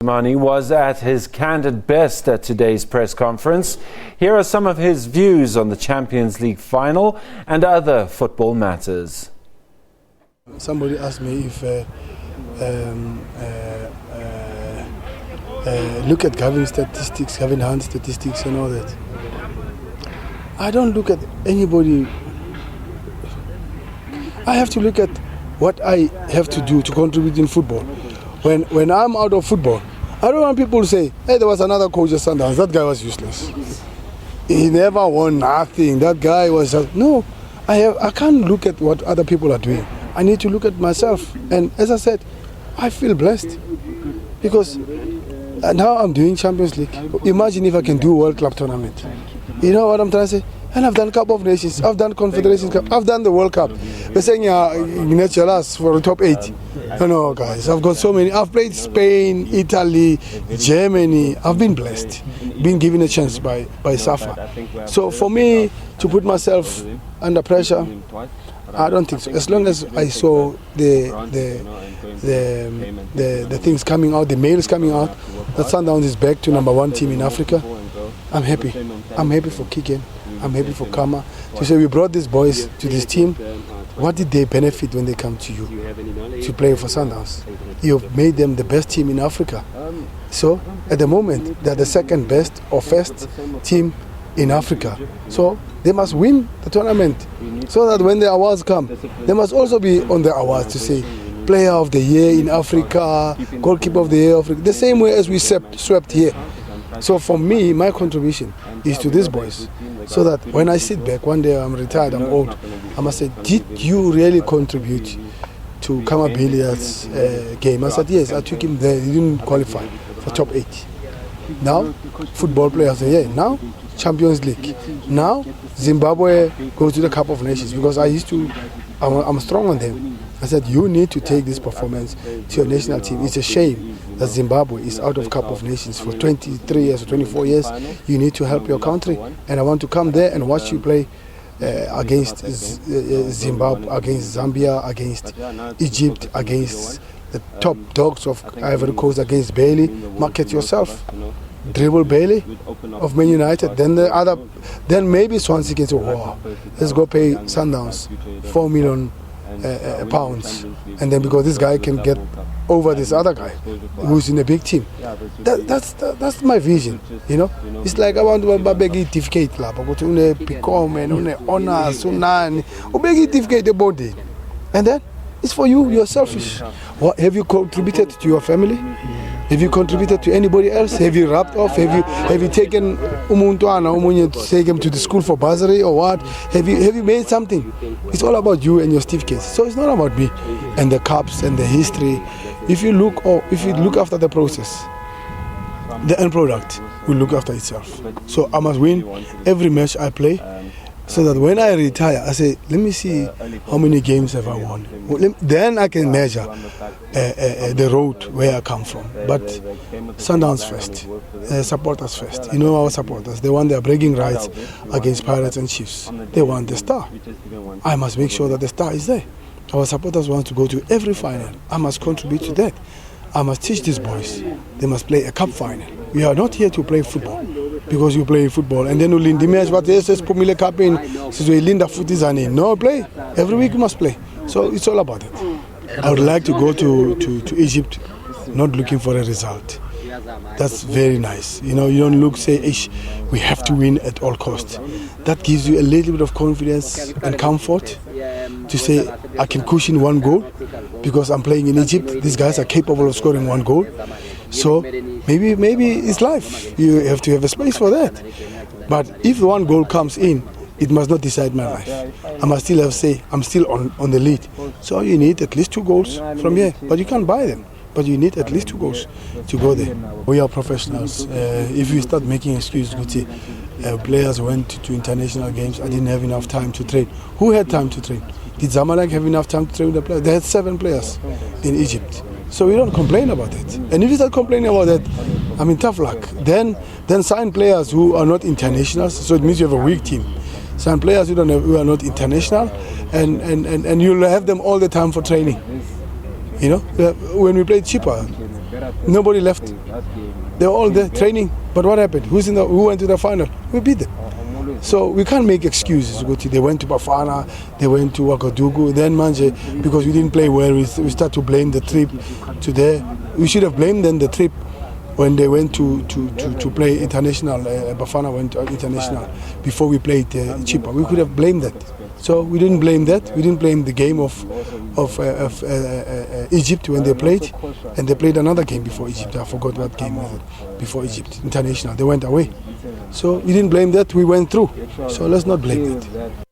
Mosimane was at his candid best at today's press conference. Here are some of his views on the Champions League final and other football matters. Somebody asked me if look at Gavin statistics, Gavin Hunt statistics and all that. I don't look at anybody. I have to look at what I have to do to contribute in football. When I'm out of football, I don't want people to say, hey, there was another coach at Sundowns, that guy was useless. He never won nothing, that guy was... No, I can't look at what other people are doing. I need to look at myself. And as I said, I feel blessed. Because now I'm doing Champions League. Imagine if I can do World Club tournament. You know what I'm trying to say? And I've done Cup of Nations, I've done Confederations Cup, I've done the World Cup. They're saying, last for the top 8. No, guys, I've got so many. I've played Spain, Italy, Germany. I've been blessed, been given a chance by SAFA. So for me to put myself under pressure, I don't think so. As long as I saw the things coming out, the mails coming out, that Sundowns is back to #1 team in Africa, I'm happy. I'm happy for Kiken. I'm happy for Kama to say we brought these boys to this team. What did they benefit when they come to you to play for Sundowns? You've made them the best team in Africa. So at the moment they're the second best or first team in Africa. So they must win the tournament so that when the awards come, they must also be on the awards to say Player of the Year in Africa, Goalkeeper of the Year in Africa, the same way as we swept here. So for me, my contribution is to these boys, so that when I sit back, one day I'm retired, I'm old, I must say, did you really contribute to Kama Billiard's game? I said, yes, I took him there, he didn't qualify for top 8. Now, football players say, yeah, now Champions League. Now, Zimbabwe goes to the Cup of Nations, because I'm strong on them. I said, you need to take this performance to your national team. It's a shame that Zimbabwe is out of Cup of Nations for 23 years or 24 years. You need to help your country. And I want to come there and watch you play against Zimbabwe, against Zambia, against Egypt, against the top dogs of Ivory Coast, against Bailey. Market yourself. Dribble Bailey of Man United. Then maybe Swansea can say, wow, let's go pay Sundowns 4 million pounds, and then because this guy can get over this other guy who's in a big team. That's my vision, you know. It's like I want to beg certificate la because une become and une honors unani beg certificate about it, and then it's for you. You're selfish. What have you contributed to your family? Have you contributed to anybody else? Have you wrapped off? Have you taken take him to the school for bursary or what? Have you made something? It's all about you and your certificates. So it's not about me and the cups and the history. If you look after the process, the end product will look after itself. So I must win every match I play, so that when I retire, I say, let me see how many games have I won. Then I can measure the road where I come from. But Sundowns first, supporters first. You know our supporters, they want their bragging rights against Pirates and Chiefs. They want the star. I must make sure that the star is there. Our supporters want to go to every final. I must contribute to that. I must teach these boys. They must play a cup final. We are not here to play football, because you play football and then you win the match. But yes, Pumile Cup in, so we linda foot is in. No, play every week. You must play. So it's all about it. I would like to go to Egypt, not looking for a result. That's very nice. You know, you don't say, we have to win at all costs. That gives you a little bit of confidence and comfort to say, I can cushion 1 goal because I'm playing in Egypt. These guys are capable of scoring 1 goal. So maybe it's life. You have to have a space for that. But if 1 goal comes in, it must not decide my life. I must still have say, I'm still on the lead. So you need at least 2 goals from here. But you can't buy them. But you need at least 2 goals to go there. We are professionals. If we start making excuses, we say players went to international games, I didn't have enough time to train. Who had time to train? Did Zamalek have enough time to train with the players? They had 7 players in Egypt. So we don't complain about it. And if you start complaining about that, I mean, tough luck. Then sign players who are not internationals, so it means you have a weak team. Sign players who are not international, and you'll have them all the time for training. You know, when we played cheaper, Nobody left. They're all there training. But what happened? Who went to the final? We beat them. So we can't make excuses. They went to Bafana, they went to Ouagadougou. Then Manje, because we didn't play well, we start to blame the trip to there. We should have blamed them the trip when they went to play international. Bafana went international before we played Chippa. We could have blamed that. So we didn't blame that. We didn't blame the game of Egypt when they played, and they played another game before Egypt. I forgot what game before Egypt, international. They went away. So we didn't blame that. We went through. So let's not blame that.